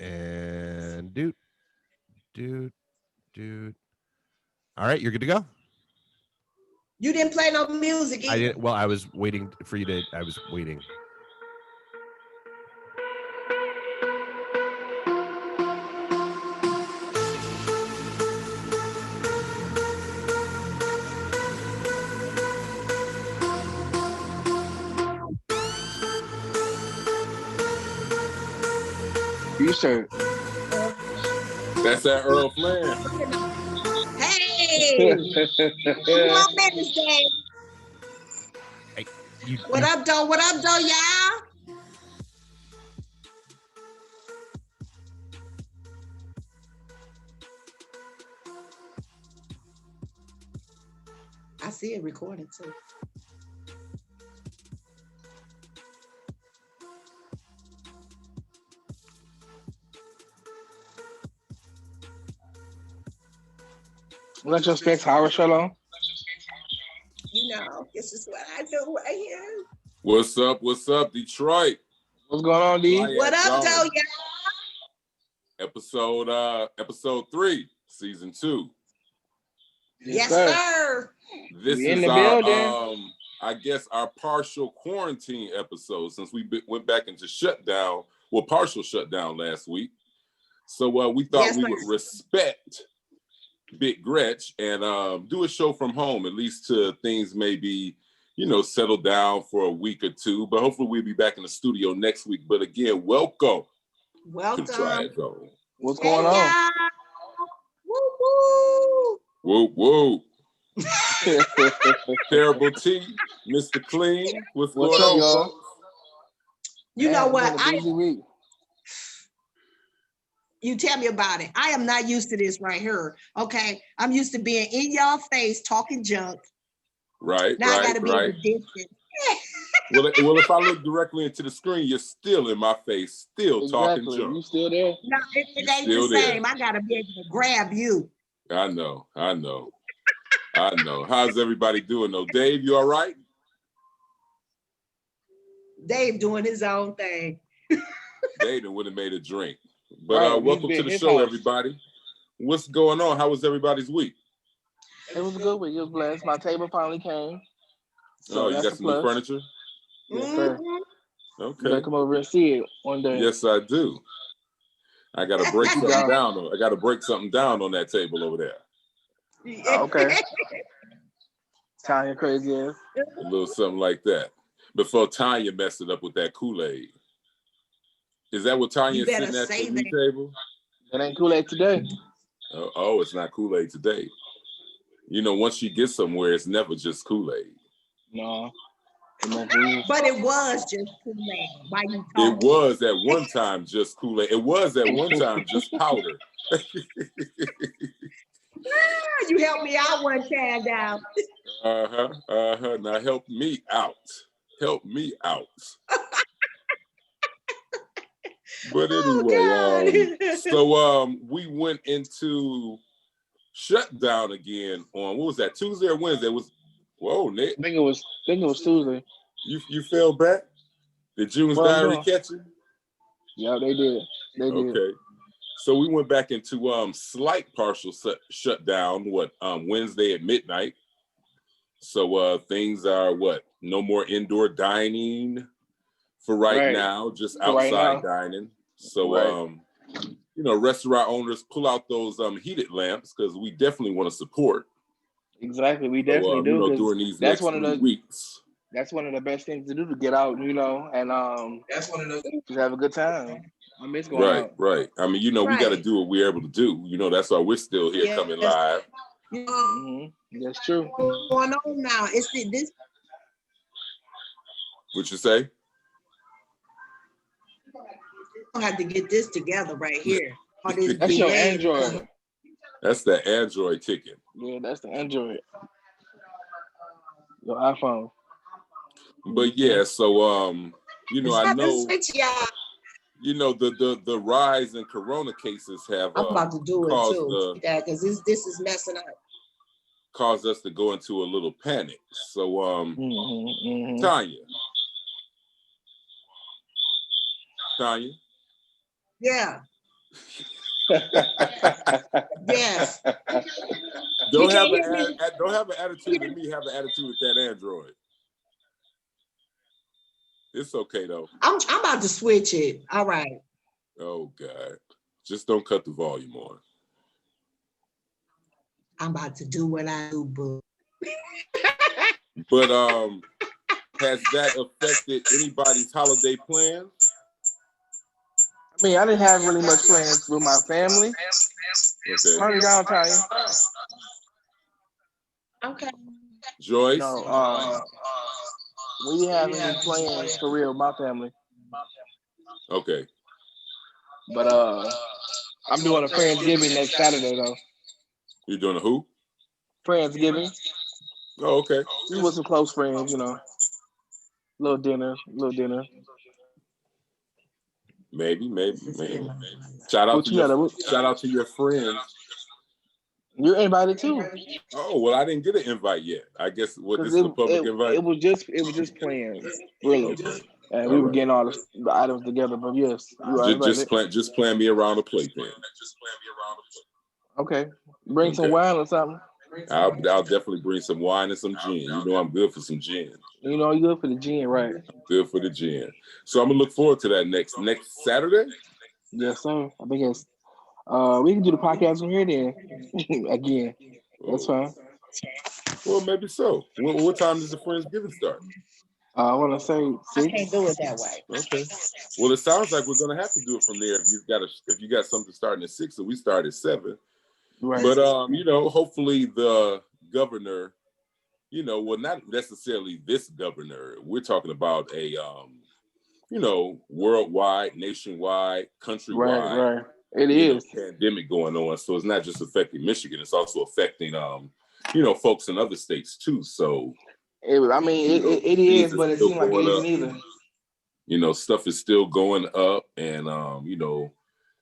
And dude. All right, you're good to go. You didn't play no music either. I didn't. Well, I was waiting for you to. I was waiting. You sir. That's that Earl Flair. Hey, come on, Wednesday. Hey, What up, though? What up, though, y'all? I see it recording too. Let your specs Howard Shalom. You know, this is what I do right here. What's up? What's up, Detroit? What's going on, D? What up, though, y'all? Episode 3, season 2. Yes, sir. This we is our I guess our partial quarantine episode since we went back into shutdown, well, partial shutdown last week. So we thought we would respect Big Gretch and do a show from home, at least till things maybe, settle down for a week or two. But hopefully we'll be back in the studio next week. But again, welcome. Welcome. To TriadZone. What's going on? Woo woo. Woo woo. Terrible T, Mr. Clean. What's going on, y'all? You know what? You tell me about it. I am not used to this right here. Okay. I'm used to being in y'all face talking junk. Right. Now I gotta be in the distance. well, if I look directly into the screen, you're still in my face, still talking junk. You still there? No, it ain't the same. I gotta be able to grab you. I know. How's everybody doing though? Dave, you all right? Dave doing his own thing. Dave would have made a drink. But welcome to the show, everybody. What's going on? How was everybody's week? It was a good week. It was blessed. My table finally came. So you got some new furniture? Yes, sir. Okay. You come over and see it one day. Yes, I do. I gotta break something down. I gotta break something down on that table over there. Okay. Tanya crazy ass. A little something like that. Before Tanya messed it up with that Kool-Aid. Is that what Tanya's sitting at the new table? It ain't Kool-Aid today. Oh, it's not Kool-Aid today. Once she gets somewhere, it's never just Kool-Aid. No. But it was just Kool-Aid. Why you talking? It was at one time just Kool-Aid. It was at one time just powder. You helped me out one time now. Now help me out. Help me out. But anyway, so we went into shutdown again on, what was that, Tuesday or Wednesday? Whoa, Nick. I think it was Tuesday. You fell back? Did June's Diary catch you? Yeah, they did. Okay. So we went back into slight partial shutdown, Wednesday at midnight. So things are no more indoor dining for right now, just outside dining. So restaurant owners pull out those heated lamps because we definitely want to support. Exactly, we definitely do. During these next 3 weeks. That's one of the best things to do, to get out, and that's one of those to have a good time. I miss going out. Right. I mean, we got to do what we're able to do. That's why we're still here coming live. That's true. What's going on now? It's this. What you say? I have to get this together right here. That's your Android. That's the Android ticket. Yeah, that's the Android. Your iPhone. But yeah, so I know the rise in corona cases have I'm about to do caused it too. Because this is messing up. Caused us to go into a little panic. So Tanya. Yeah. Yes. Don't have an attitude at me. Have an attitude at that Android. It's okay though. I'm about to switch it. All right. Oh God. Just don't cut the volume on. I'm about to do what I do, boo. But has that affected anybody's holiday plans? I mean, I didn't have really much plans with my family. Okay. Turn it down, Tanya. Okay. Joyce? No, we didn't have any plans for real with my family. Okay. But I'm doing a Friendsgiving next Saturday though. You're doing a who? Friendsgiving. Oh, okay. We with some close friends, you know. Little dinner. Maybe. Shout out to your friends. You're invited too. Oh well, I didn't get an invite yet. I guess this is a public invite. It was just plans, really. Okay. And we were getting all the items together. But yes, you are invited. Just plan me around the plate then. Okay. Bring some wine or something. I'll definitely bring some wine and some gin. You know I'm good for some gin. You know you're good for the gin, right? I'm good for the gin. So I'm gonna look forward to that next Saturday. Yes, sir. I think it's we can do the podcast from here then. Again. That's fine. Well, maybe so. What time does the Friendsgiving start? I want to say 6. I can't do it that way. Okay. Well, it sounds like we're gonna have to do it from there. If you got something starting at 6, so we start at 7. Right. But hopefully the governor, well, not necessarily this governor. We're talking about a worldwide, nationwide, countrywide. Right. It is pandemic going on. So it's not just affecting Michigan, it's also affecting folks in other states too. So it is, but it seems like it isn't either. Stuff is still going up, and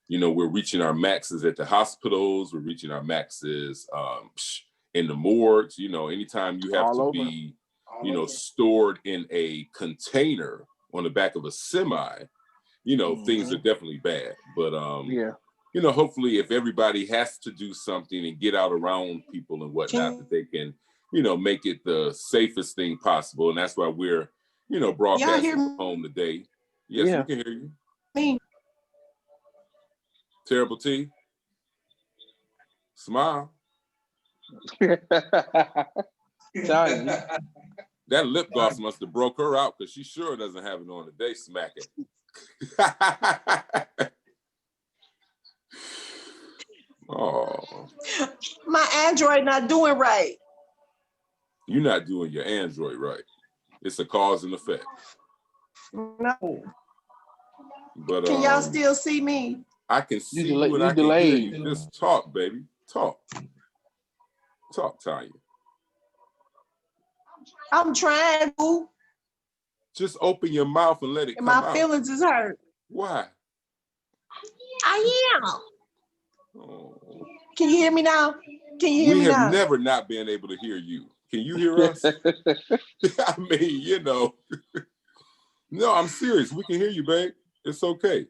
we're reaching our maxes at the hospitals. We're reaching our maxes in the morgues. Anytime you have to be, stored in a container on the back of a semi, things are definitely bad. But hopefully, if everybody has to do something and get out around people and whatnot, that they can, make it the safest thing possible. And that's why we're, broadcasting from home today. Yes, we can hear you. Me. Terrible T. Smile. That lip gloss must have broke her out because she sure doesn't have it on today. Smack it. Oh. My Android not doing right. You're not doing your Android right. It's a cause and effect. No. But can y'all still see me? I can see you and I can hear you. Just talk, baby. Talk, Tanya. I'm trying to. Just open your mouth and let it come out. My feelings is hurt. Why? I am. Oh. Can you hear me now? Can you hear me now? We have never not been able to hear you. Can you hear us? I mean, No, I'm serious. We can hear you, babe. It's okay.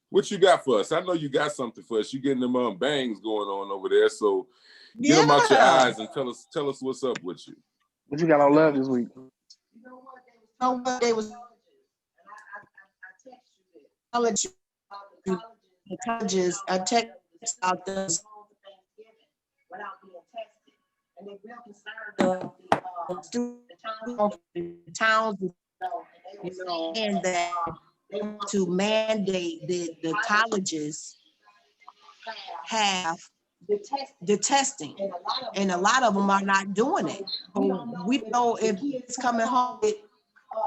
What you got for us? I know you got something for us. You getting them bangs going on over there. So get them out your eyes and tell us what's up with you. What you got on love this week? They was. I'll let you. The colleges text out this without being tested, and they're real concerned the towns, and that they want to mandate that the colleges have the testing, and a lot of them are not doing it. We don't know if it's coming home with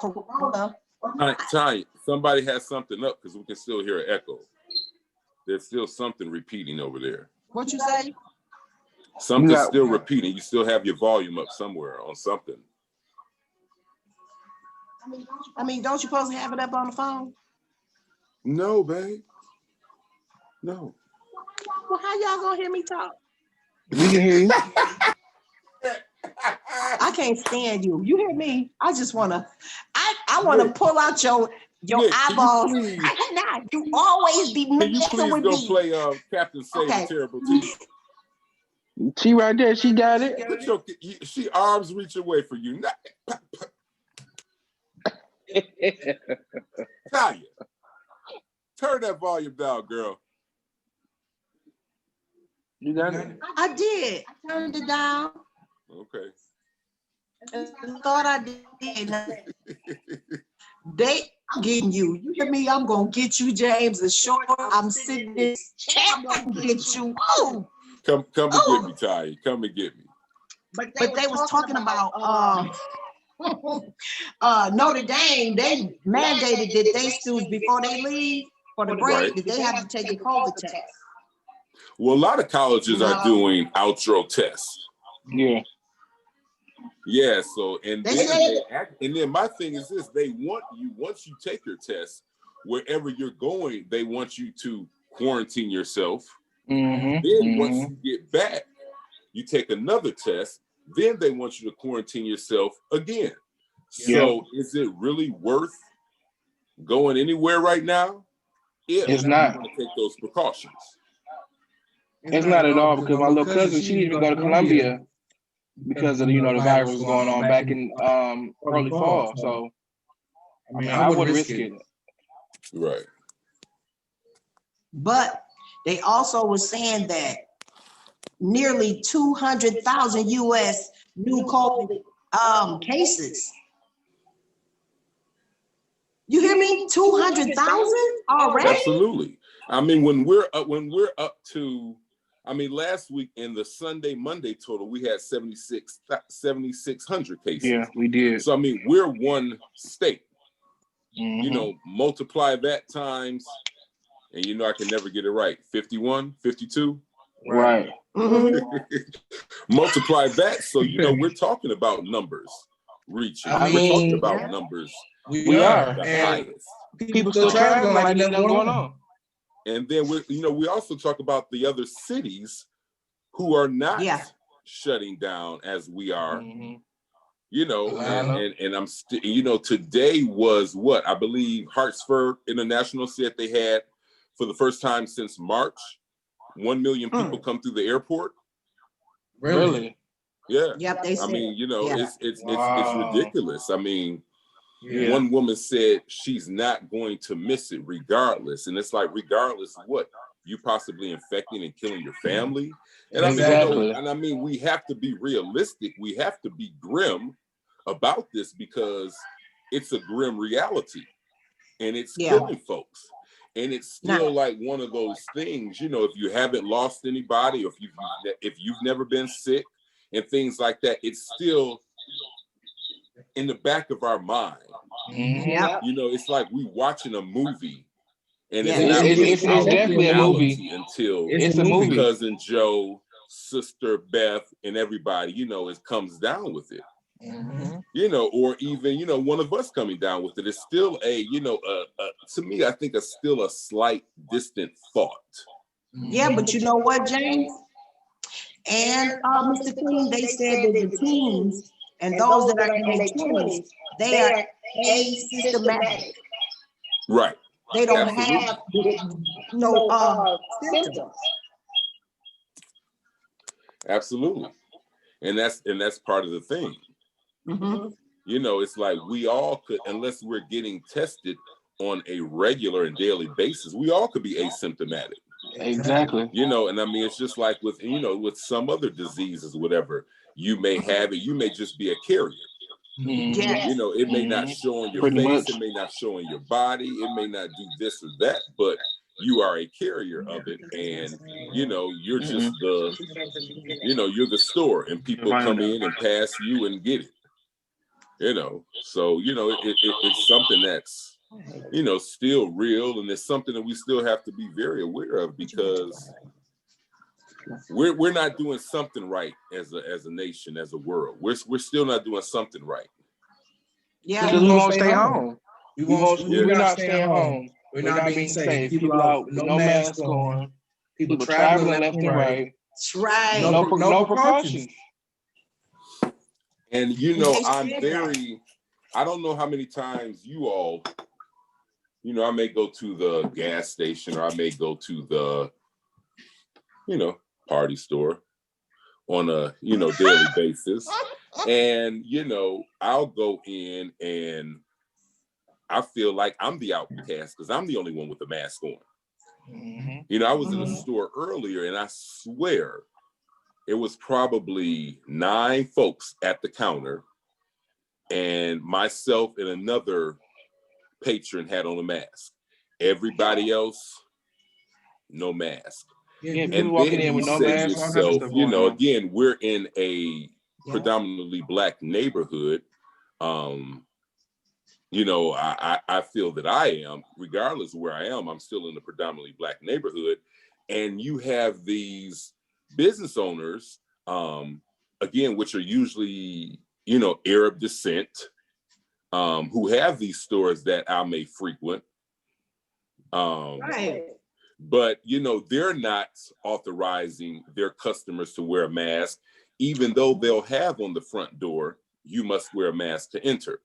corona. Tanya, somebody has something up because we can still hear an echo. There's still something repeating over there. What you say? Something's still repeating. You still have your volume up somewhere on something. I mean, don't you supposed to have it up on the phone? No, babe. No. Well, how y'all gonna hear me talk? We can hear you. I can't stand you. You hear me? I just wanna, I wanna pull out your Your Nick, eyeballs. can you please, Nah, you always be can you messing please with go me. play Captain Save Okay. the Terrible Two? She right there. She got it. She arms reach away for you. Talia, turn that volume down, girl. You got it. I did. I turned it down. Okay. I thought I did. They getting you. You hear me? I'm gonna get you, James. The short. I'm sitting in this chat. I'm gonna get you. Oh. Come and get me, Talia. Come and get me. But they was talking about Notre Dame. They mandated that they students before they leave for the break Right. that they have to take a COVID test. Well, a lot of colleges are doing outro tests. Yeah. Yeah, so and They then my thing is this: they want you, once you take your test, wherever you're going, they want you to quarantine yourself. Mm-hmm. Then once you get back, you take another test. Then they want you to quarantine yourself again. So is it really worth going anywhere right now? If It's not. you want to take those precautions. It's not at all, because my little cousin, she didn't even go to Columbia because of the virus going on back in early fall. So I mean, I wouldn't risk it. Right. But they also was saying that nearly 200,000 U.S. new COVID cases. You hear me? 200,000 already? Absolutely. I mean, when we're up to, I mean, last week in the Monday total, we had 7,600 cases. Yeah, we did. So I mean, we're one state. Mm-hmm. You know, multiply that times, and I can never get it right. 51, 52. Right. Mm-hmm. Multiply that, so we're talking about numbers reaching. We're talking about numbers. We are the and highest. People still traveling like nothing going on. And then we also talk about the other cities who are not shutting down as we are. Mm-hmm. And I'm still, today was what I believe Hartsfield International said they had for the first time since March, 1 million people come through the airport. Really? Yeah. Yep, they said. I mean, it's ridiculous. I mean, Yeah. One woman said she's not going to miss it regardless. And it's like, regardless of what, you possibly infecting and killing your family. And exactly. I mean, we have to be realistic. We have to be grim about this because it's a grim reality and it's killing folks. And it's still like one of those things, if you haven't lost anybody, or if you've never been sick and things like that, it's still in the back of our mind. Mm-hmm. It's like we watching a movie, and it's definitely a movie until it's a movie. Cousin Joe, Sister Beth, and everybody, it comes down with it. Mm-hmm. Or even one of us coming down with it. It's still to me, I think it's still a slight distant thought. Yeah, but you know what, James and Mr. Queen, they said that the teens and those that are in their 20s, they are asymptomatic. Right. They don't have symptoms. Absolutely. And that's part of the thing. Mm-hmm. It's like we all could, unless we're getting tested on a regular and daily basis, we all could be asymptomatic. Exactly. And I mean, it's just like with some other diseases, whatever, you may have it, you may just be a carrier. Yes. It may not show on your Pretty face, much. it may not show on your body, it may not do this or that, but you are a carrier of it, and you're just you're the store, and people come in and pass you and get it. So it's something that's still real, and it's something that we still have to be very aware of, because we're not doing something right as a nation, as a world. We're still not doing something right. Yeah, because we won't stay home. We're not staying home. We're not being safe. People out with no masks on. People traveling left and right. That's right. No precautions. And I don't know how many times you all you know, I may go to the gas station or I may go to the, you know, party store on a, you know, daily basis. And, you know, I'll go in and I feel like I'm the outcast because I'm the only one with the mask on. Mm-hmm. You know, I was in a store earlier and I swear it was probably 9 folks at the counter and myself and another patron had on a mask. Everybody else, no mask. Yeah, And people walking then in you with no say mask, all kinds of yourself, stuff you going know, on. again, we're in a predominantly Black neighborhood. You know, I feel that I am, regardless of where I am, I'm still in a predominantly Black neighborhood. And you have these business owners, again, which are usually, you know, Arab descent, who have these stores that I may frequent. Right. But, you know, they're not authorizing their customers to wear a mask, even though they'll have on the front door, you must wear a mask to enter.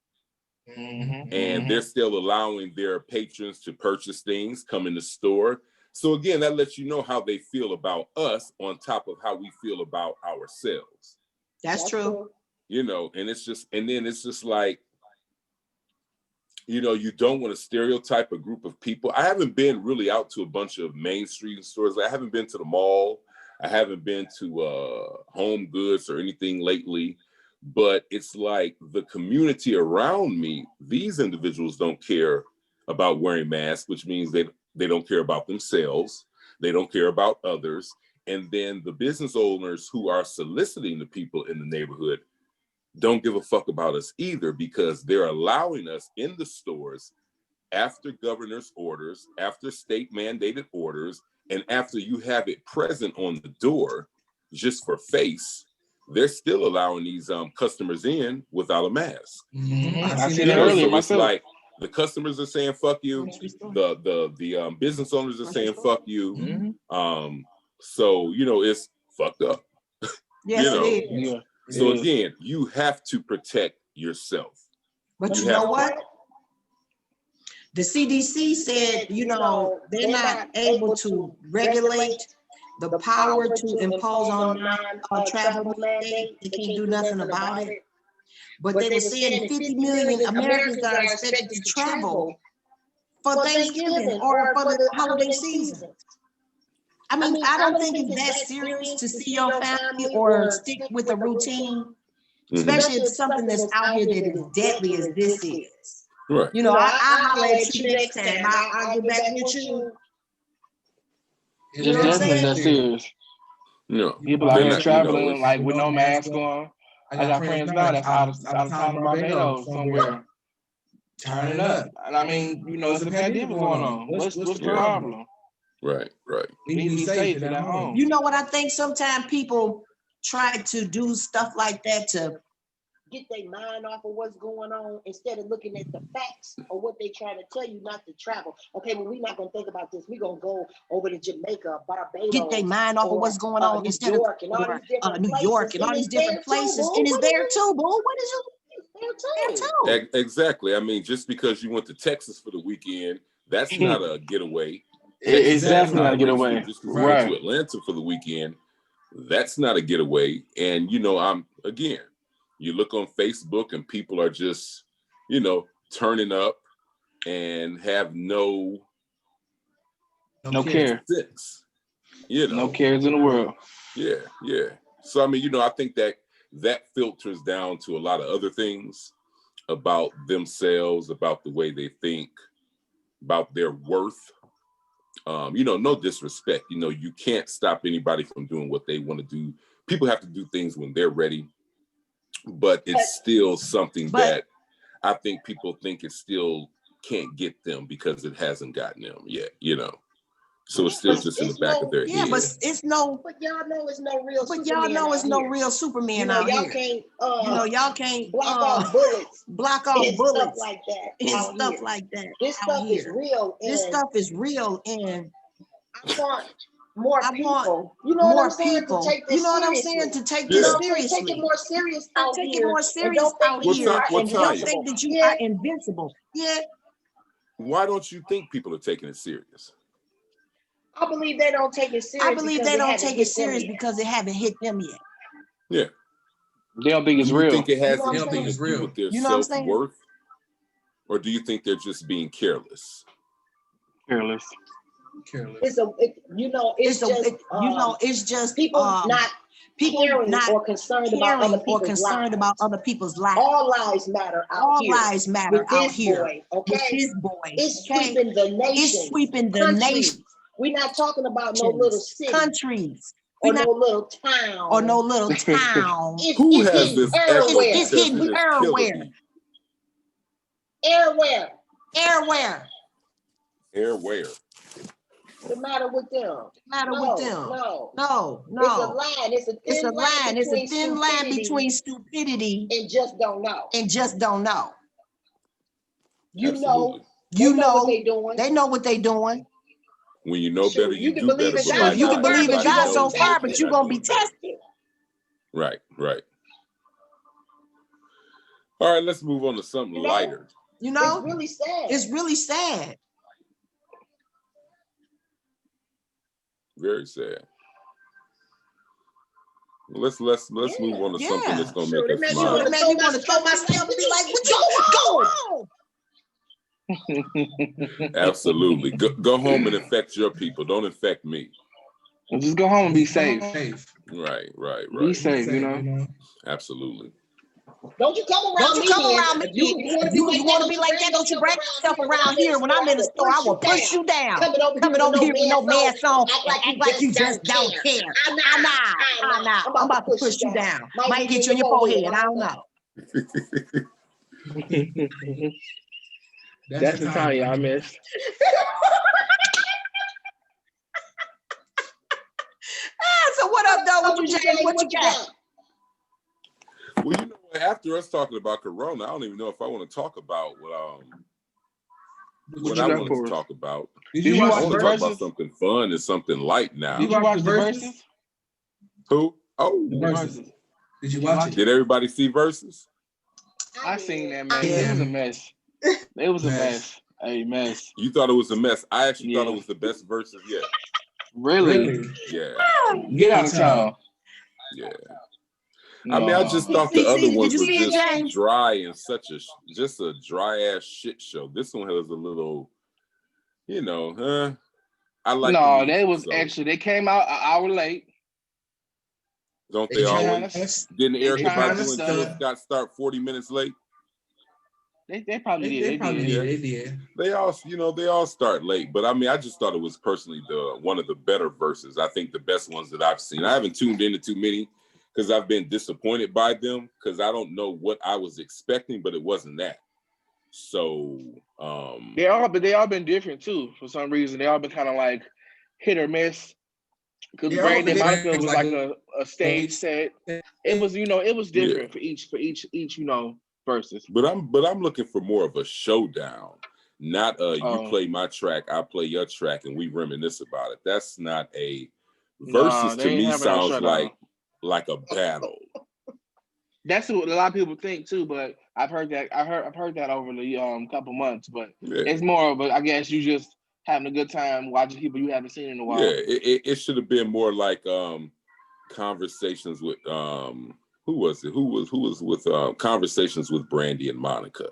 Mm-hmm. And they're still allowing their patrons to purchase things, come in the store. So again, that lets you know how they feel about us on top of how we feel about ourselves. That's true. You know, and it's just, and then it's just like, you know, you don't want to stereotype a group of people. I haven't been really out to a bunch of Main Street stores. I haven't been to the mall. I haven't been to Home Goods or anything lately. But it's like the community around me, these individuals don't care about wearing masks, which means they don't care about themselves. They don't care about others. And then the business owners who are soliciting the people in the neighborhood don't give a fuck about us either, because they're allowing us in the stores after governor's orders, after state mandated orders, and after you have it present on the door just for face. They're still allowing these customers in without a mask. Mm-hmm. I seen it earlier so myself. It's like the customers are saying fuck you, the business owners are saying fuck you. Mm-hmm. So you know, it's fucked up. Yes, You know? it is. Yeah. So again, you have to protect yourself. But you know what? The CDC said, you know, they're not able to regulate the power to impose on travel mandate. They can't do nothing about it. But they were saying 50 million Americans are expected to travel for Thanksgiving or for the holiday season. I mean, I don't think it's that serious to see your family or stick with a routine, especially if something that's out here that is deadly as this is. Right. You know, I holler at you next time. I'll get back with you. It's definitely that serious. No. People out here traveling like with no mask on. I got friends now that's out of town in Barbados somewhere, turning up. And I mean, you know, it's a pandemic going on. What's the problem? Right. We need to be safe at home. You know what I think? Sometimes people try to do stuff like that to get their mind off of what's going on instead of looking at the facts or what they trying to tell you not to travel. Okay, well, we're not going to think about this. We're going to go over to Jamaica, Barbados. Get their mind off of what's going on instead of New York and all these different places. And it's there too, boo. What is it? There too. Exactly. I mean, just because you went to Texas for the weekend, that's not a getaway. It's definitely not a getaway. Just because you went to Atlanta for the weekend, that's not a getaway. And, you know, you look on Facebook and people are just, you know, turning up and have no care. Sense, you know, no cares in the world. Yeah. So, I mean, you know, I think that filters down to a lot of other things about themselves, about the way they think, about their worth. You know, no disrespect. You know, you can't stop anybody from doing what they want to do. People have to do things when they're ready. But it's still something that I think people think it still can't get them because it hasn't gotten them yet, you know. So it's still just in the back of their head. But y'all know it's no real. But y'all know it's no real Superman out here. Y'all can't block off bullets. Block off bullets like that. And stuff like that. This stuff is real. This stuff is real, and I want more people. You know what I'm saying? To take this seriously. Take it more serious out here. And don't think that you are invincible. Yeah. Why don't you think people are taking it serious? I believe they don't take it serious. I believe they don't take it serious because it haven't hit them yet. Yeah. They don't think it's Do you real. think it has You know what I'm anything to saying? do with their You know what I'm saying? self-worth? Or do you think they're just being careless? Careless. It's just people not caring or concerned about other people's lives. All lives matter out here. Lives matter with out this here. boy, okay? With this boy, It's okay? sweeping the nation. It's sweeping the countries. nation. We're not talking about no little city Countries. or no little town. Or no little town. Who has this echo? It's Because hidden it is killing everywhere. me. Everywhere. Where? What's the matter with them? No. It's a line. It's a thin line between stupidity and just don't know. Absolutely. You know what they doing. They know what they doing. When you know better, you do better. But Sure, you can believe in God so far, but you're gonna be tested. Right. All right, let's move on to something lighter. You know, it's really sad. It's really sad. Very sad. Let's move on to something that's gonna make us smile. It made me want to throw myself and be like, "What you go on?" Absolutely. Go home and infect your people. Don't infect me. Just go home and be safe. Right. Be safe, you know. Absolutely. Don't you come around me. You want to be like that? Don't you bring yourself around here? When I'm in the store, I will push you down. Coming over here with no mask on, act like you just don't care. I'm not. I'm about to push you down. Might hit you in your forehead. I don't know. That's the time y'all missed. So what up, though? What you got? Well, you know what? After us talking about Corona, I don't even know if I want to talk about what I wanted to talk about. Did you watch the talk Versus? about something fun and something light now. Did you watch the Versus? Who? Oh, the Versus. Did you watch it? Did everybody see Versus? I seen that, man. It was a mess. It was a mess. A mess. You thought it was a mess. I actually thought it was the best Versus yet. Really? Yeah. Get out of town. Yeah. I mean, I just thought the other ones were just dry and just a dry ass shit show. This one was a little, I like. No, they was actually they came out an hour late. Don't they always? Didn't Erica Badu and Jill Scott start 40 minutes late? They probably did. They did. They all start late, but I mean, I just thought it was personally one of the better verses. I think the best ones that I've seen. I haven't tuned into too many because I've been disappointed by them because I don't know what I was expecting, but it wasn't that. So they all been different too. For some reason, they all been kind of like hit or miss. Because Brandy and Monica was like a stage set. It was it was different for each versus. But I'm looking for more of a showdown, not you play my track, I play your track, and we reminisce about it. That's not a versus. To me sounds like a battle. That's what a lot of people think too, but I've heard that over the couple months. But it's more of I guess you just having a good time watching people you haven't seen in a while. Yeah, it should have been more like conversations with who was it? Who was with conversations with Brandy and Monica,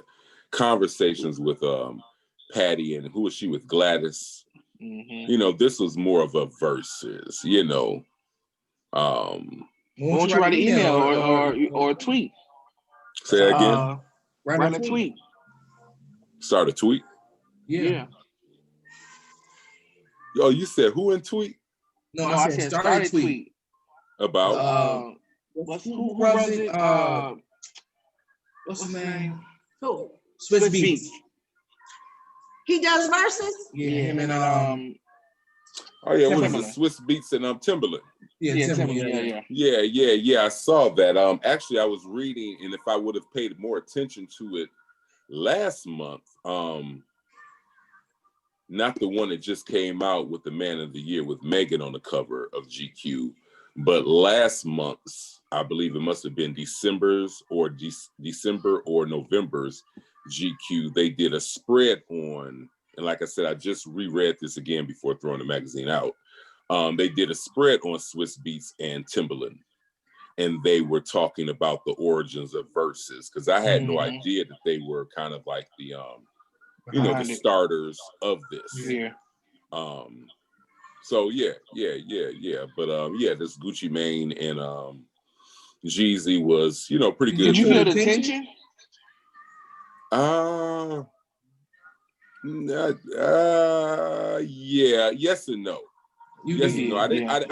conversations with Patty, and who was she with? Gladys. Mm-hmm. This was more of a versus. Won't you write an email or a tweet? Say that again. Write a tweet. Start a tweet. Yeah. Oh, you said who in tweet? No, I said start a tweet. About what's his name? Who? Swiss Beats. He does verses? Yeah, him and oh yeah, what is it? Swiss Beats and Timberland. Yeah, Timberland. Yeah. I saw that. Actually, I was reading, and if I would have paid more attention to it last month, not the one that just came out with the Man of the Year with Megan on the cover of GQ, but last month's, I believe it must have been December or November's GQ. They did a spread on and like I said, I just reread this again before throwing the magazine out. They did a spread on Swiss Beats and Timbaland, and they were talking about the origins of verses, because I had no idea that they were kind of like the the starters of this. Yeah. So yeah. But this Gucci Mane and Jeezy was, pretty good. Did you feel the tension? Yeah, yes and no. Yes and no. I did not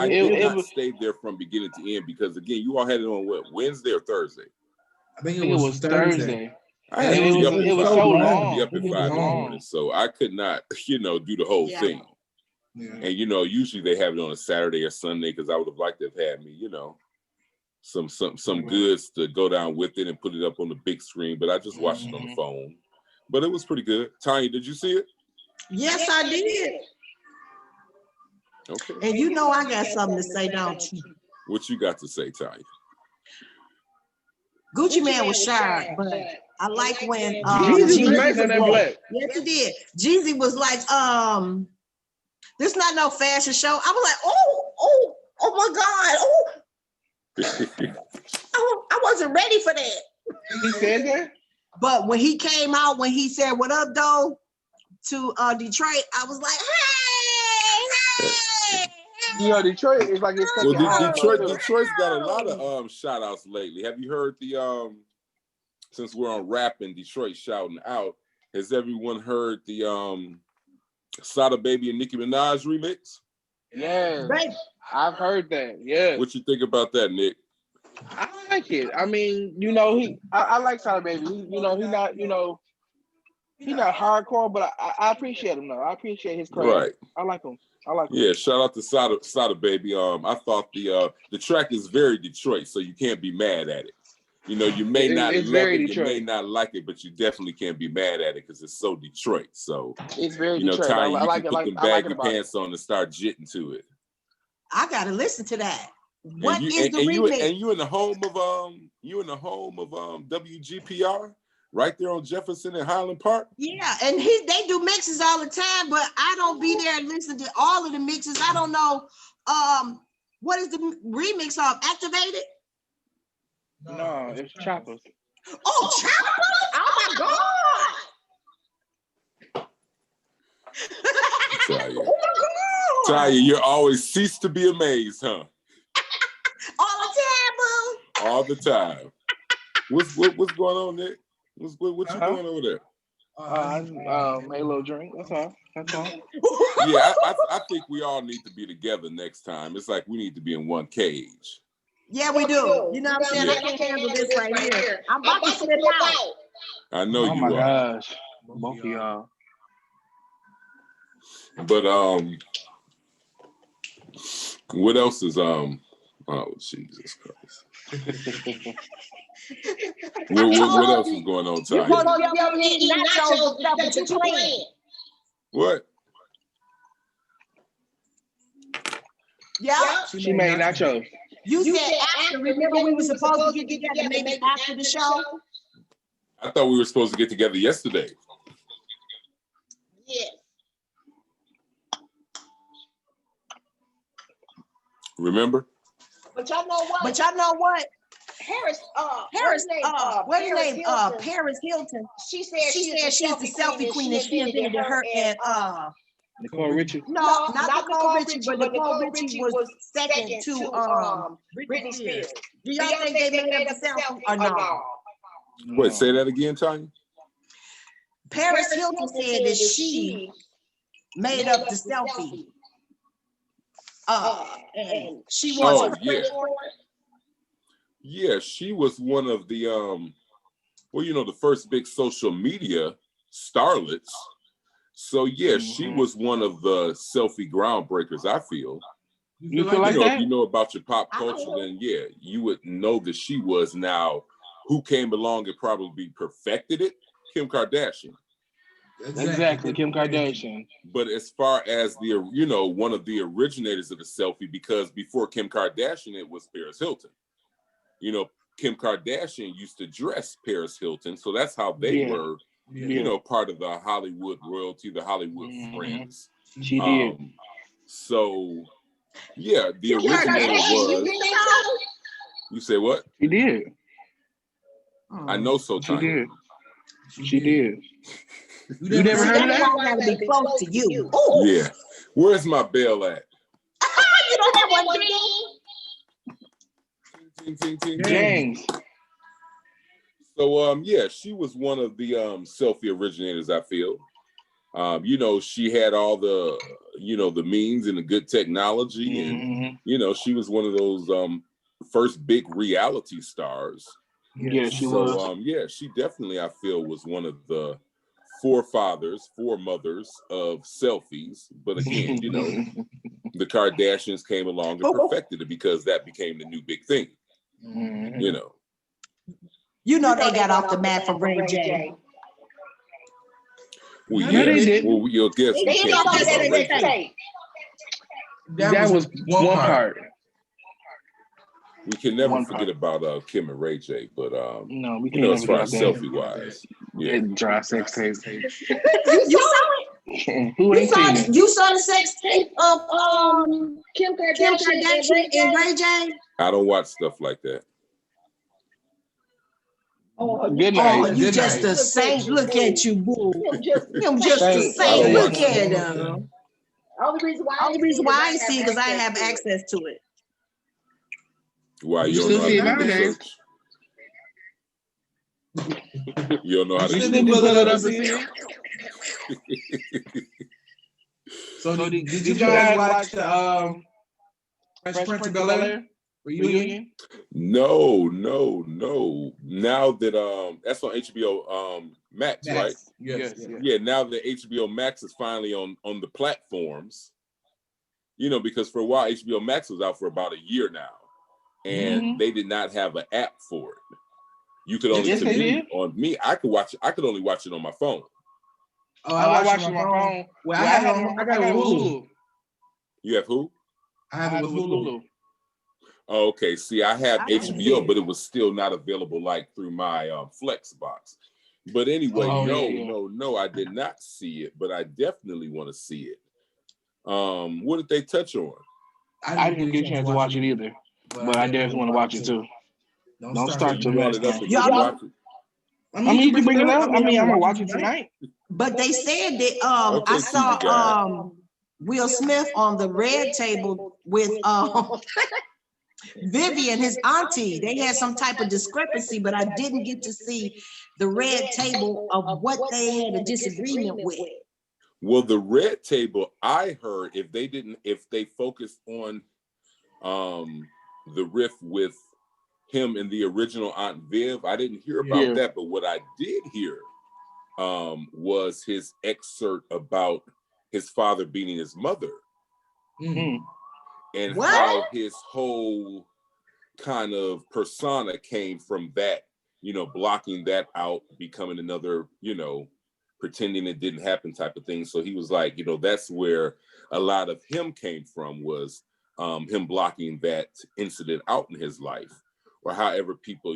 stay there from beginning to end, because again, you all had it on what, Wednesday or Thursday? I think it was Thursday. It was so long. Be up at 5 in the morning, so I could not, do the whole thing. Yeah. And usually they have it on a Saturday or Sunday, because I would have liked to have had me, some goods to go down with it and put it up on the big screen. But I just watched it on the phone. But it was pretty good. Tanya, did you see it? Yes, I did. Okay. And I got something to say, don't you? What you got to say, Tanya? Gucci Mane was shy, but I like when Jeezy was nice on that black. Yes, he did. Jeezy was like, this not no fashion show. I was like, oh my God, I wasn't ready for that. He said that? But when he came out, when he said, "What up, though?" to Detroit, I was like, hey. Detroit is like it's Detroit's got a lot of shout outs lately. Have you heard the since we're on rap in Detroit shouting out, has everyone heard the Sada Baby and Nicki Minaj remix? Yeah, I've heard that. Yeah. What you think about that, Nick? I like it. I mean, I like Sada Baby. He's not hardcore, but I appreciate him though. I appreciate his craft. Right. I like him. Yeah, shout out to Sada Baby. I thought the track is very Detroit, so you can't be mad at it. You may not love it, Detroit. You may not like it, but you definitely can't be mad at it because it's so Detroit. So it's very Detroit. Tanya, you can put them baggy pants on and start jitting to it. I gotta listen to that. What is the remix? And you in the home of WGPR, right there on Jefferson and Highland Park. Yeah, and they do mixes all the time, but I don't be there and listen to all of the mixes. I don't know. What is the remix of? Activated? No, it's Choppers. Oh, Choppers! Oh my God! Tanya, Tanya, you always cease to be amazed, huh? All the time. What's going on, Nick? What you doing over there? Made a little drink. That's all. Yeah, I think we all need to be together next time. It's like we need to be in one cage. Yeah, we do. You know what I'm saying? I can't handle this right here. I'm about to slip out. I know you are. Oh my gosh. Both of y'all. But what else is oh Jesus Christ. what else is going on, Tanya? What? Yeah. She made nachos. You said after. Remember we were supposed to get together maybe after the show? I thought we were supposed to get together yesterday. Yes. Remember? But y'all know what? Paris Hilton. She said she's the selfie queen, and she invented her and Nicole Richie. No, not Nicole Richie, but Nicole Richie was second to Britney Spears. Do y'all think they made up the selfie or no? Wait, say that again, Tanya. Paris Hilton said that she made up the selfie. And she was yeah, she was one of the the first big social media starlets. So yeah, she was one of the selfie groundbreakers, I feel. You feel like that? If you know about your pop culture, then yeah, you would know that she was. Now, who came along and probably perfected it? Kim Kardashian. Exactly, Kim Kardashian. But as far as the one of the originators of the selfie, because before Kim Kardashian, it was Paris Hilton. Kim Kardashian used to dress Paris Hilton, so that's how they were Yeah. part of the Hollywood royalty, the Hollywood friends. She did. So yeah, the originator was. You say what? She did. I know so. She did. She did. You never heard of that? I gotta be close to you. Yeah. Where's my bell at? You don't have one, Ting, ting, ting, ting. James. So yeah, she was one of the selfie originators, I feel. She had all the the means and the good technology, and she was one of those first big reality stars. Yeah, she was. Yeah, she definitely, I feel, was one of the foremothers of selfies. But again, the Kardashians came along and perfected it because that became the new big thing. You know they got off the mat for Ray J. Well, No, yeah. they didn't. Well, you'll guess we can't forget about Ray J. That was one part. We can never forget about Kim and Ray J, but no, we can't as far as forget selfie wise, yeah, dry sex tape. You saw it? Who ain't seen it? You saw the sex tape of Kim Kardashian and Ray J? I don't watch stuff like that. Good night. You just a saint. Look at you, boo. I'm just a saint. Look at him. Only reason why I ain't see it because I have access to it. Why you don't know how to do research? You don't know how to do research. So did you guys watch the Fresh Prince of Bel-Air reunion? No. Now that that's on HBO Max, right? Yes. Yeah, now that HBO Max is finally on the platforms, because for a while HBO Max was out for about a year now, and they did not have an app for it. You could only I could only watch it on my phone. Oh, I watch it on my phone. Well, I got Hulu. You have who? I have it with Hulu. Oh, okay. See, I have HBO, but it was still not available like through my Flex box. But anyway, no, I did not see it, but I definitely want to see it. What did they touch on? I didn't get a chance to watch it either, but I definitely want to watch it too. Don't start to brought it up. you can bring it up. I'm gonna watch it tonight. But they said that I saw Will Smith on the red table with Vivian, his auntie. They had some type of discrepancy, but I didn't get to see the red table of what they had a disagreement with. Well, the red table, I heard if they focused on the riff with him and the original Aunt Viv, I didn't hear about that. But what I did hear was his excerpt about his father beating his mother. And how his whole kind of persona came from that, blocking that out, becoming another, pretending it didn't happen type of thing. So he was like, that's where a lot of him came from, was him blocking that incident out in his life, or however people,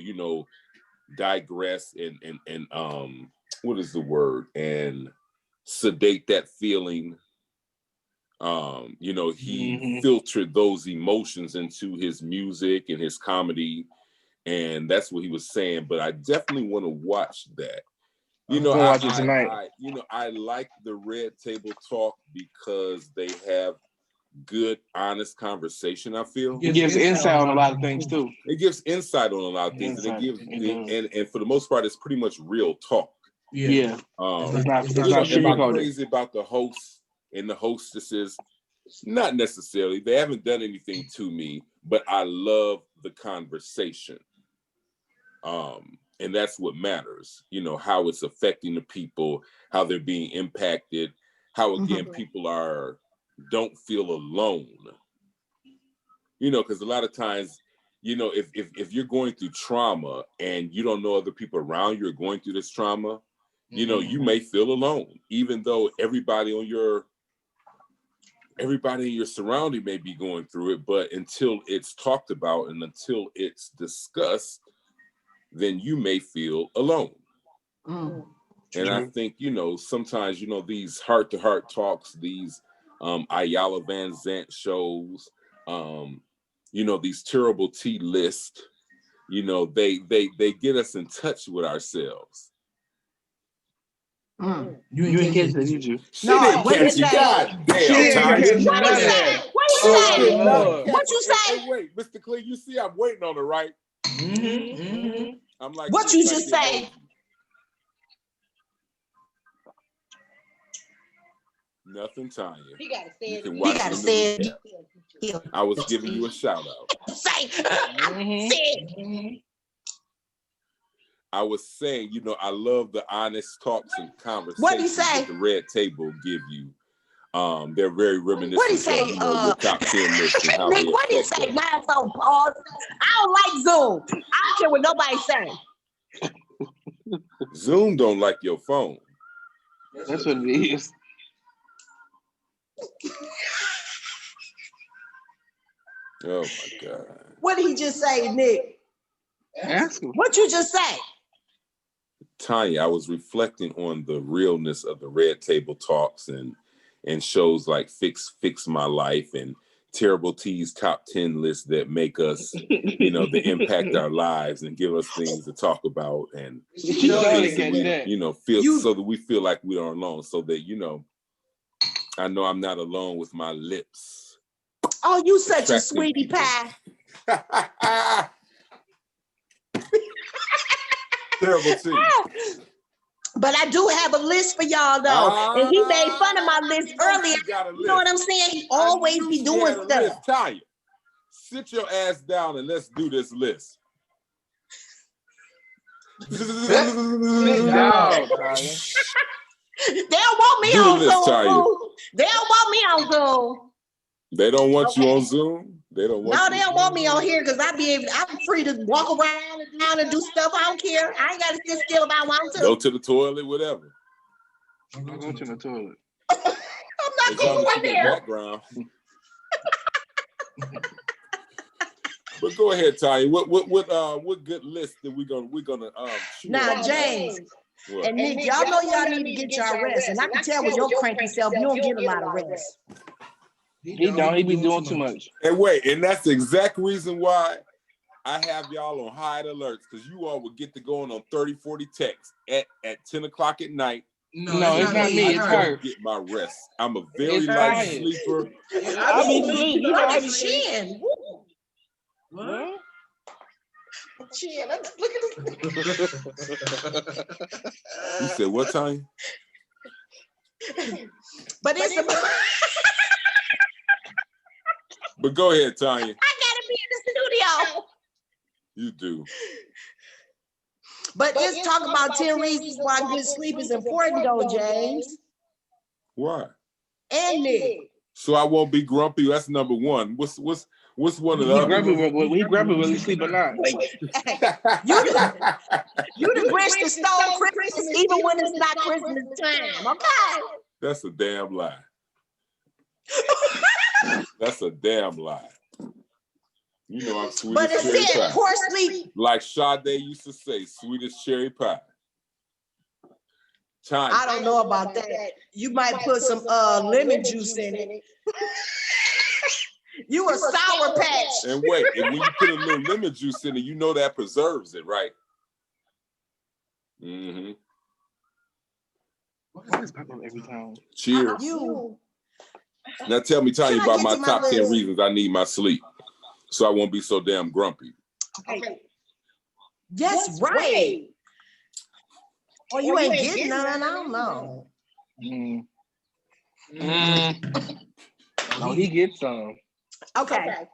digress and what is the word? And sedate that feeling. He filtered those emotions into his music and his comedy, and that's what he was saying. But I definitely want to watch that. Watch it tonight. I like the Red Table Talk because they have good, honest conversation. I feel it gives insight on a lot of things too. It gives insight on a lot of things, and it gives, and for the most part, it's pretty much real talk. Yeah. It's not sugarcoated. Crazy about the hosts and the hostesses, not necessarily. They haven't done anything to me, but I love the conversation. And that's what matters, how it's affecting the people, how they're being impacted, how again people don't feel alone. Because a lot of times, if you're going through trauma and you don't know other people around you are going through this trauma, you may feel alone, even though everybody in your surrounding may be going through it. But until it's talked about and until it's discussed, then you may feel alone. And I think, sometimes, these heart-to-heart talks, these Ayala Van Zant shows, these terrible tea lists, they get us in touch with ourselves. You ain't catch that, did you? She didn't catch you. God damn. She didn't catch What you say? What you say? Lord. What you say? Hey, wait, Mr. Clee, you see I'm waiting on her, right? I'm like, What you just say? Nothing, Tanya. He gotta say it. You can He watch gotta it in say the it. recap. I was giving you a shout out. Say it. I was saying, I love the honest talks and conversations What'd he say? that the Red Table give you. They're very reminiscent What'd he say? of, your top 10 list and how Nick, they what did he affect say? us. Mine's on pause. I don't like Zoom. I don't care what nobody say. Zoom don't like your phone. That's what it is. Oh my God. What did he just say, Nick? Ask him. What you just say? Tanya, I was reflecting on the realness of the Red Table talks and shows like Fix My Life and Terrible T's top 10 lists that make us, that impact our lives and give us things to talk about and things that we, feel so that we feel like we are alone. So that, I know I'm not alone with my lips. Oh, you such a sweetie pie. Terrible T. But I do have a list for y'all though. And he made fun of my list earlier. You know what I'm saying? He always be doing stuff. Tanya, sit your ass down and let's do this list. They don't want me on Zoom. They don't want me on Zoom. They don't want you on Zoom? They don't want they don't want me on here because I'm free to walk around and do stuff. I don't care. I ain't got to sit still if I want to. Go to the toilet, whatever. I'll go to the toilet. I'm not going right there. Background. But go ahead, Tanya. What good list that we're gonna Now, James. What? And Nick, y'all know y'all need to get y'all rest. And I can tell with your cranky self, you don't get a lot of rest. He don't. He be doing too much. And wait, and that's the exact reason why I have y'all on high alerts, because you all would get to going on 30, 40 texts at 10 o'clock at night. No, it's not me. It's her. Get my rest. I'm a very light sleeper. I be sleep. You know I be chin. What? Chin. Look at this. You said what time? But it's But go ahead, Tanya. I gotta be in the studio. You do. But it's talk about 10 reasons why good sleep is important, though, James. Why? And Nick. So I won't be grumpy. That's number one. What's one of the other? He grumpy when he sleep or not. You the Grinch that stole Christmas even when it's not Christmas time. Okay. That's a damn lie. That's a damn lie. You know I'm sweet as cherry pie. Poor sleep. Like Sade used to say, sweet as cherry pie. Time. I don't know about that. You might put some lemon juice in it. You a sour patch. And wait, and when you put a little lemon juice in it, you know that preserves it, right? Mm-hmm. Why is popping every time? Cheers. Now tell me, Tanya, about my top 10 reasons I need my sleep, so I won't be so damn grumpy. Okay. Yes, right. Oh, you ain't getting none. I don't know. No, he gets some. Okay.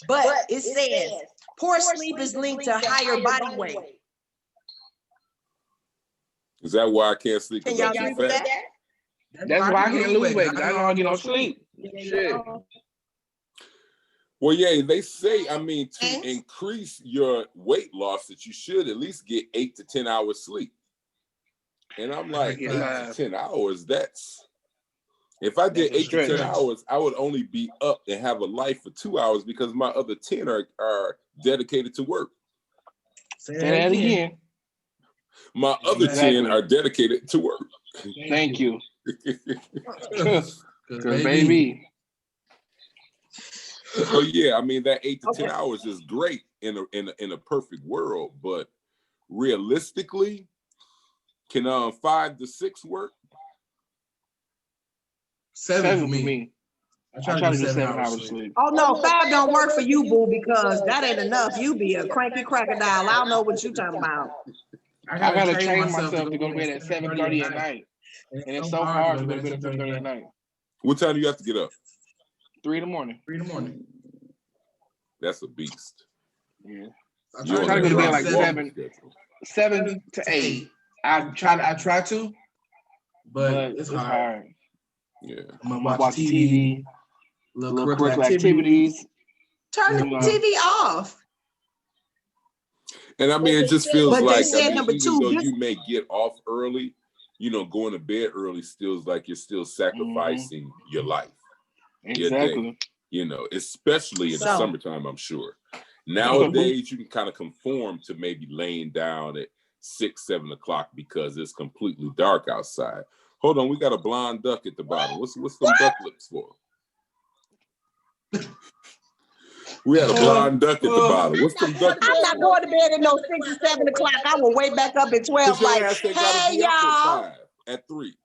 But it says poor sleep is linked to higher body weight. Is that why I can't sleep? Can y'all agree with that? That's why I can't lose weight, because I don't get no sleep. Shit. Well, yeah, they say, I mean, to increase your weight loss, that you should at least get 8 to 10 hours sleep. And I'm like, 8 to 10 hours, that's... If I did 8 to 10 hours, I would only be up and have a life for 2 hours because my other 10 are dedicated to work. Say that again. My other 10 are dedicated to work. Thank you. Because baby. So yeah, I mean that 8 to 10 hours is great in a perfect world, but realistically, can 5 to 6 work? 7 for me. I try to do 7 hours sleep. Oh no, 5 don't work for you, boo, because that ain't enough. You be a cranky crocodile. I don't know what you talking about. I gotta train myself to go to bed at 7:30 at night. And it's so hard to go to bed at 7:30 at night. What time do you have to get up? 3 in the morning. 3 in the morning. That's a beast. Yeah. I try to go to bed like 7 to 8. I try to, but it's hard. Yeah. I'm gonna watch TV, little curricular activities. Turn the TV off. And I mean, it just feels But they like said number even 2, though you may get off early, going to bed early feels like you're still sacrificing your life. Exactly. Your day, especially in the summertime, I'm sure. Nowadays, you can kind of conform to maybe laying down at 6, 7 o'clock because it's completely dark outside. Hold on, we got a blonde duck at the bottom. What's some duck lips for? We had a blonde duck at the bottom. What's some duck lips? I'm not going to bed at no 6 or 7 o'clock. I will wake back up at 12 like, hey, y'all. At 3.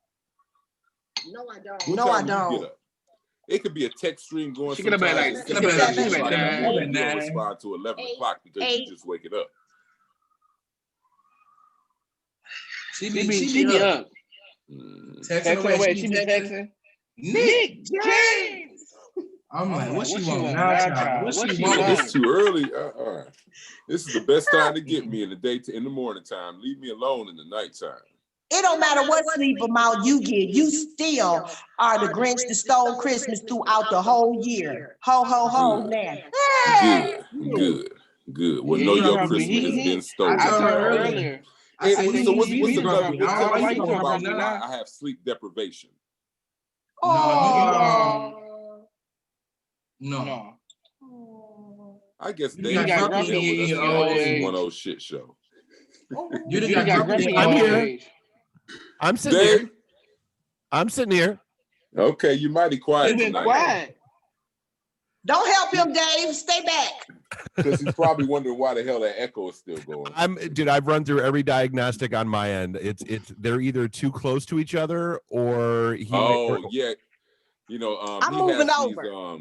No, I don't. What No, time I do don't. you get up? It could be a text stream going. She get up at like 9. You'll respond to 11 o'clock because you just wake it up. She be up. Texting away. She be texting. Nick James. I'm like, what she want now? What she want? It's too early. This is the best time to get me in the morning time. Leave me alone in the nighttime. It don't matter what sleep amount you get, you still are the Grinch that stole Christmas throughout the whole year. Ho, ho, ho, now. Good. Well, know your Christmas has been stolen. I told her earlier. So what's another? Why you talking about I have sleep deprivation? No. I guess they got grumpy in your age. 1-0 shit show. You got grumpy. I'm here. I'm sitting here. Okay, you mighty quiet tonight. Quiet. Don't help him, Dave. Stay back. Because he's probably wondering why the hell that echo is still going. I've run through every diagnostic on my end. They're either too close to each other or yeah. I'm moving over.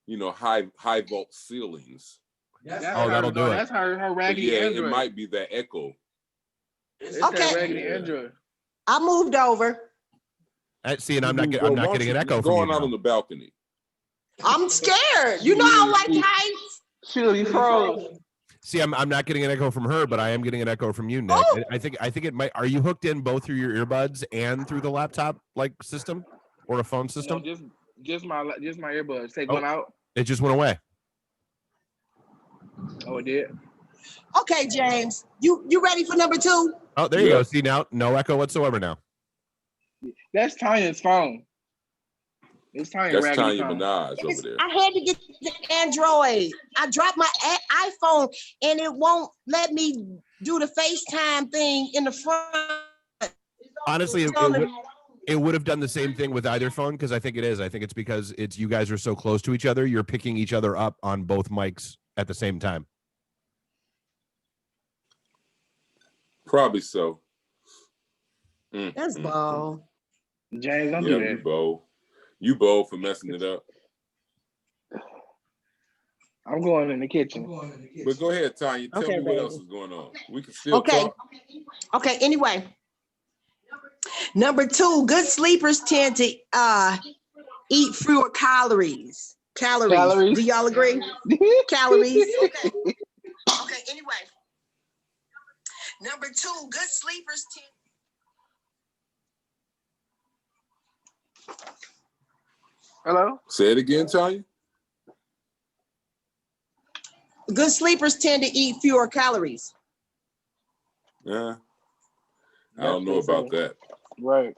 These high vault ceilings. That'll do it. That's her raggedy Android. It might be that echo. It's that raggedy Android. I moved over. See, and I'm not getting an echo from you. Going out on the balcony. I'm scared. You know I don't like heights. You froze. See, I'm not getting an echo from her, but I am getting an echo from you, Nick. Oh. I think it might. Are you hooked in both through your earbuds and through the laptop system or a phone system? No, just my earbuds. Take one out. It just went away. Oh, it did. Okay, James. You ready for number 2? Oh, there you go. See now, no echo whatsoever now. That's Tanya's phone. It's Tanya. That's Tanya Minaj over there. I had to get the Android. I dropped my iPhone and it won't let me do the FaceTime thing in the front. Honestly, it would have done the same thing with either phone because I think it is. I think it's because you guys are so close to each other. You're picking each other up on both mics at the same time. Probably so. That's bold. James, don't do that. You bold for messing it up. I'm going in the kitchen. But go ahead, Tanya. Tell me what else is going on. We can still talk. Okay, anyway. Number 2, good sleepers tend to eat fewer calories. Calories. Do y'all agree? Calories. Okay, anyway. Number 2, good sleepers tend. Hello? Say it again, Tanya. Good sleepers tend to eat fewer calories. Yeah. I don't know about that. Right.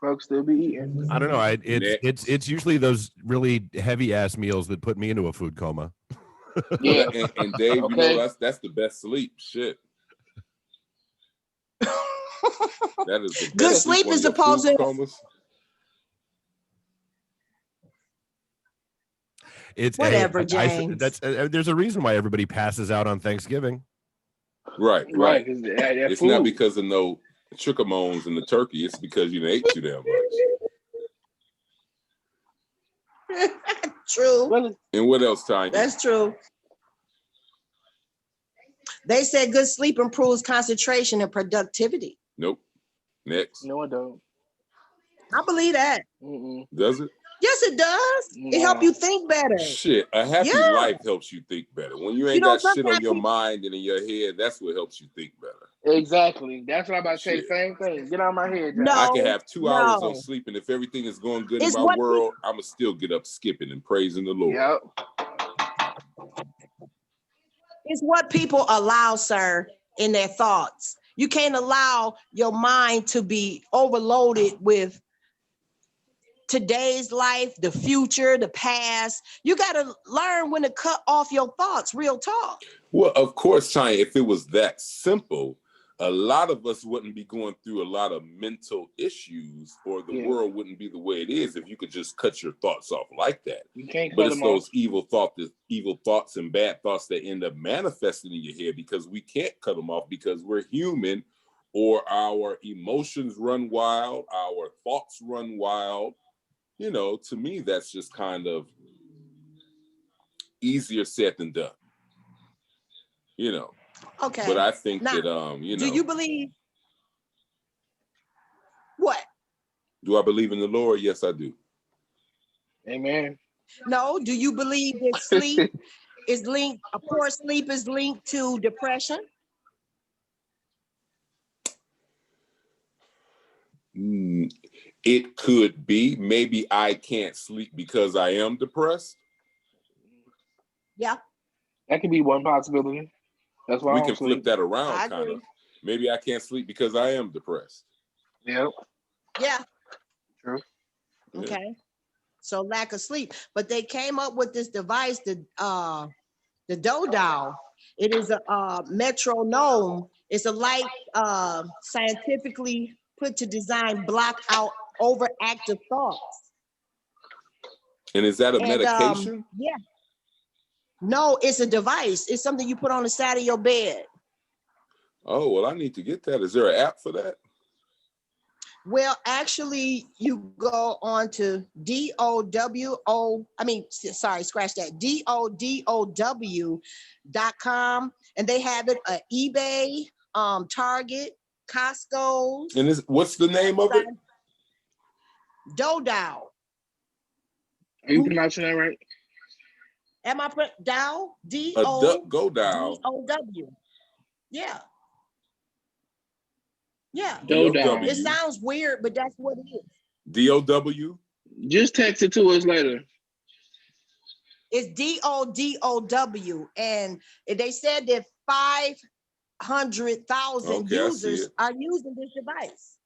Folks still be eating. I don't know. It's usually those really heavy ass meals that put me into a food coma. Yeah, and Dave, you know that's the best sleep. Shit. That is the Good best sleep one is of your supposed food to. comas. It's Whatever, James. that's there's a reason why everybody passes out on Thanksgiving. Right. Right. That It's food. not because of no trichomones in the turkey. It's because you ate too damn much. True. And what else, Tanya? That's true. They said good sleep improves concentration and productivity. Nope. Next. No, I don't. I believe that. Mm-mm. Does it? Yes, it does. It helps you think better. Shit, a happy Yeah. life helps you think better. When you ain't got shit on your mind and in your head, that's what helps you think better. Exactly. That's what I'm about to say. Same thing. Get out of my head, John. I can have 2 hours on sleep, and if everything is going good in my world, I'ma still get up skipping and praising the Lord. Yep. It's what people allow, sir, in their thoughts. You can't allow your mind to be overloaded with today's life, the future, the past. You got to learn when to cut off your thoughts, real talk. Well, of course, China, if it was that simple, a lot of us wouldn't be going through a lot of mental issues, or the world wouldn't be the way it is if you could just cut your thoughts off like that. You can't cut but it's them those off. evil thoughts and bad thoughts that end up manifesting in your head because we can't cut them off because we're human, or our emotions run wild, our thoughts run wild. You know, to me, that's just kind of easier said than done. You know. Okay. But I think now, that you know. Do you believe what? Do I believe in the Lord? Yes, I do. Amen. No, do you believe that sleep is linked, a poor sleep is linked to depression? It could be. Maybe I can't sleep because I am depressed. Yeah. That could be one possibility. That's why we can flip that around, kind of. Maybe I can't sleep because I am depressed. Yep. Yeah. True. Okay. Yeah. So lack of sleep. But they came up with this device, the Dodo. It is a metronome. It's a light scientifically put to design block out overactive thoughts. And is that a medication? Yeah. No, it's a device. It's something you put on the side of your bed. Oh, well, I need to get that. Is there an app for that? Well, actually, you go on to DOW.com, and they have it at eBay, Target, Costco. And what's the name of it? Dodo. Are you pronouncing that right? Am I Dow? D-O-D-O-W. Yeah. Yeah. Dodo. It sounds weird, but that's what it is. D-O-W? Just text it to us later. It's D-O-D-O-W. And they said that 500,000 users are using this device.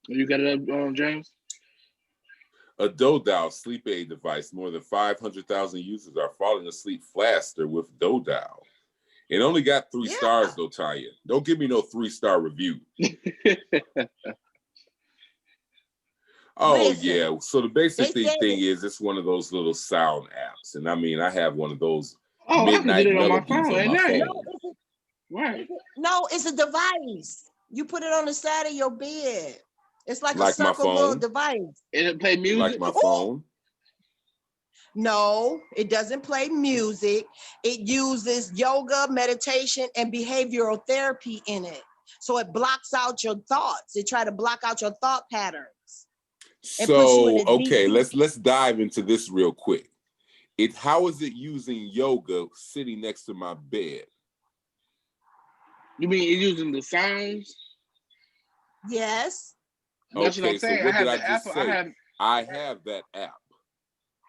You got it up, James? A Dodo sleep aid device. More than 500,000 users are falling asleep faster with Dodo. It only got 3 stars though, Tanya. Don't give me no 3-star review. Yeah. So the basic thing is it's one of those little sound apps. And I mean, I have one of those midnight melodies on my phone. No, it's a device. You put it on the side of your bed. It's like a circle little device. And it play music? Like my phone? No, it doesn't play music. It uses yoga, meditation, and behavioral therapy in it. So it blocks out your thoughts. It try to block out your thought patterns. So, okay, let's dive into this real quick. How is it using yoga sitting next to my bed? You mean it's using the sounds? Yes. That's what I'm saying. What did I just say? I have that app.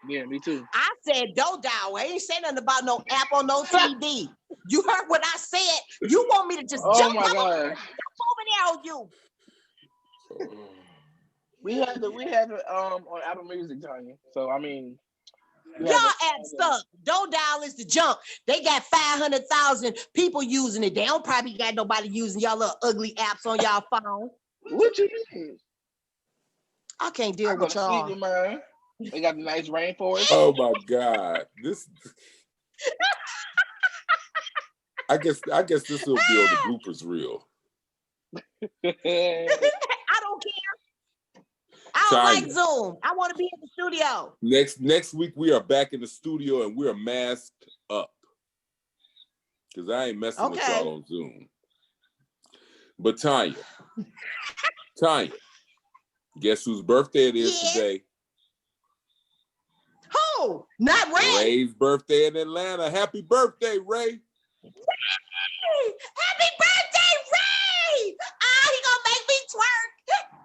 Yeah, me too. I said Dodo. I ain't saying nothing about no app or no TV. You heard what I said. You want me to just jump over there on you? We have it on Apple Music, Tanya. So I mean, y'all app stuff. Dodo is the junk. They got 500,000 people using it. They don't probably got nobody using y'all little ugly apps on y'all phone. What you mean? I can't deal I go with to sleep y'all. with mine. They got the nice rainforest. Oh my God. I guess this will be on the bloopers reel. I don't care. I don't like Zoom. I want to be in the studio. Next week we are back in the studio and we are masked up. Because I ain't messing with y'all on Zoom. But Tanya, guess whose birthday it is today? Who? Not Ray. Ray's birthday in Atlanta. Happy birthday, Ray. Happy birthday, Ray! Ah, he gonna make me twerk,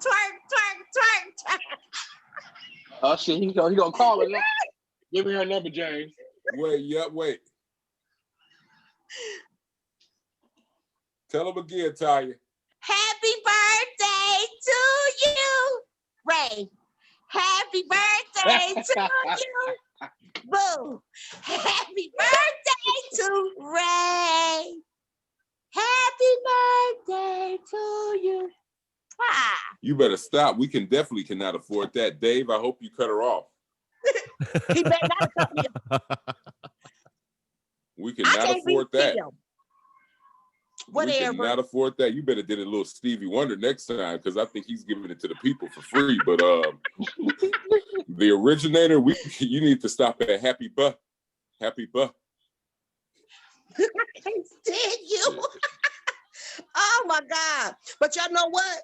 twerk, twerk, twerk. Oh shit, he gonna call her. Give me her number, James. Wait. Tell him again, Tanya. Happy birthday to you, Ray. Happy birthday to you. Boo. Happy birthday to Ray. Happy birthday to you. Ah. You better stop. We definitely cannot afford that. Dave, I hope you cut her off. He better not cut me off. We cannot afford that. Whatever. We cannot afford that. You better did a little Stevie Wonder next time because I think he's giving it to the people for free. But the originator, you need to stop at Happy Buh. Happy Buh. I can't stand you. Oh my God. But y'all know what?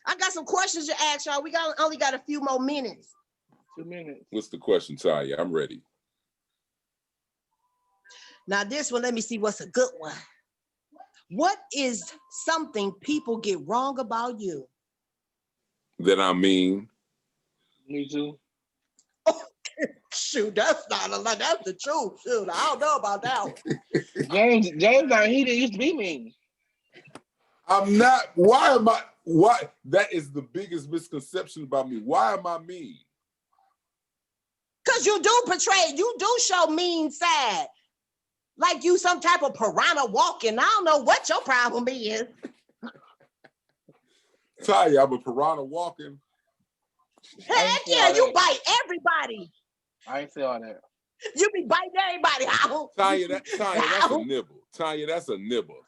I got some questions to ask y'all. We only got a few more minutes. 2 minutes. What's the question, Tanya? I'm ready. Now this one, let me see what's a good one. What is something people get wrong about you? That I mean. Me too. Oh, shoot, that's not a lot. That's the truth. Shoot, I don't know about that one. James, he didn't used to be mean. I'm not. Why am I? Why? That is the biggest misconception about me. Why am I mean? Because you do show mean side. Like you some type of piranha walking. I don't know what your problem is. Tanya, I'm a piranha walking. Heck yeah, you bite everybody. I ain't say all that. You be biting everybody. Tanya, that's a nibble. Tanya, that's a nibble.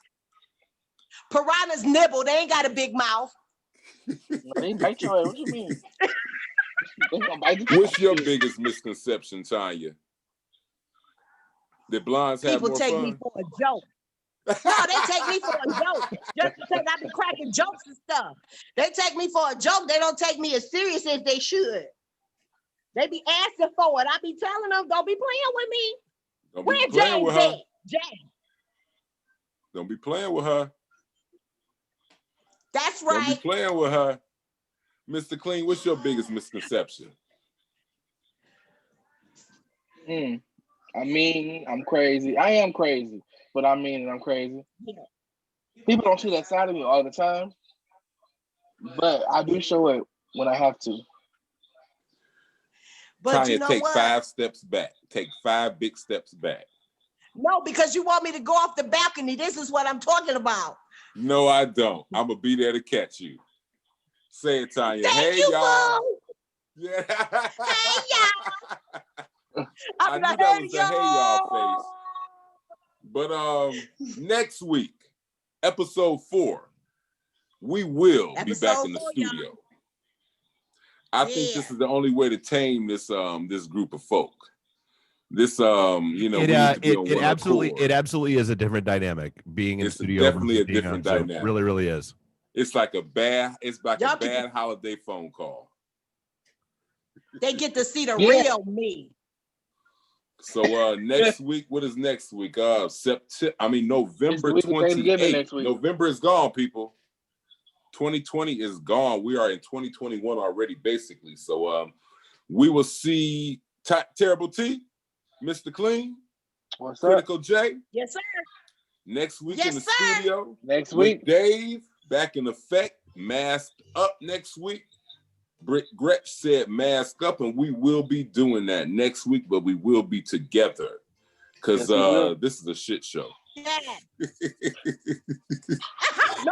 Piranhas nibble. They ain't got a big mouth. They bite your ass. What you mean? What's your biggest misconception, Tanya? That blondes have more fun? People take me for a joke. No, they take me for a joke. Just because I be cracking jokes and stuff. They take me for a joke. They don't take me as serious as they should. They be asking for it. I be telling them, don't be playing with me. Where James at? James. Don't be playing with her. That's right. Don't be playing with her. Mr. Clean, what's your biggest misconception? I mean, I'm crazy. I am crazy, but I mean I'm crazy. Yeah. People don't see that side of me all the time, but I do show it when I have to. But Tanya, you know take what? 5 steps back. Take 5 big steps back. No, because you want me to go off the balcony. This is what I'm talking about. No, I don't. I'm going to be there to catch you. Say it, Tanya. Thank hey, you, y'all. Boo. Yeah. Hey, y'all. I knew that was the hey, y'all face. But next week, episode 4, we will be back in the studio. Y'all. I think this is the only way to tame this this group of folk. This it absolutely is a different dynamic being in studio. It's definitely a different dynamic. It really is. It's like a bad holiday phone call. They get to see the real me. So next week, what is next week? November 28th. November is gone, people. 2020 is gone. We are in 2021 already, basically. So we will see Terrible T, Mr. Clean, what's Critical up? J. Yes, sir. Next week in the studio. Next week. Dave, back in effect, masked up next week. Gretch said mask up, and we will be doing that next week, but we will be together because this is a shit show. Yeah.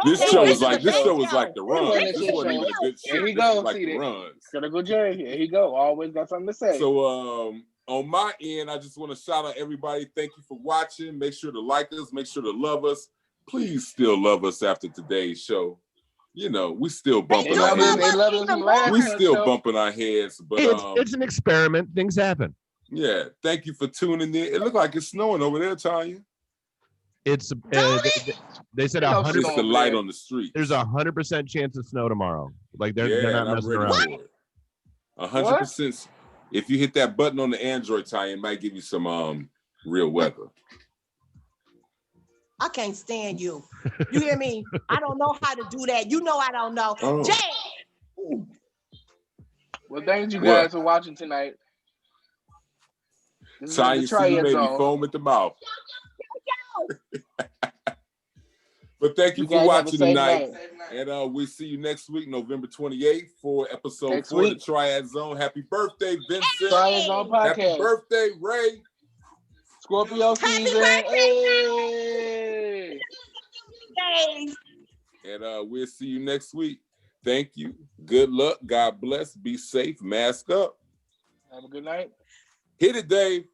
This show was like the run. This This wasn't even a good show. Here he This was goes, like see the that. runs. Critical J. Here he go. Always got something to say. So on my end, I just want to shout out everybody. Thank you for watching. Make sure to like us. Make sure to love us. Please still love us after today's show. You know, we still bumping our heads. We still bumping our heads, but it's an experiment. Things happen. Yeah, thank you for tuning in. It looked like it's snowing over there, Tanya. It's they said 100. It's the light on the street. There's 100% chance of snow tomorrow. Like they're not messing around. 100%. If you hit that button on the Android, Tanya, it might give you some real weather. I can't stand you. You hear me? I don't know how to do that. You know I don't know. Oh. Jay! Well, thank you guys for watching tonight. Tanya, you made me foam at the mouth. But thank you for watching tonight. And we'll see you next week, November 28th, for episode 4 of the TriadZone. Happy birthday, Vincent. TriadZone podcast. Happy birthday, Ray. Scorpio season. Hey! And we'll see you next week. Thank you. Good luck. God bless. Be safe. Mask up. Have a good night. Hit it, Dave.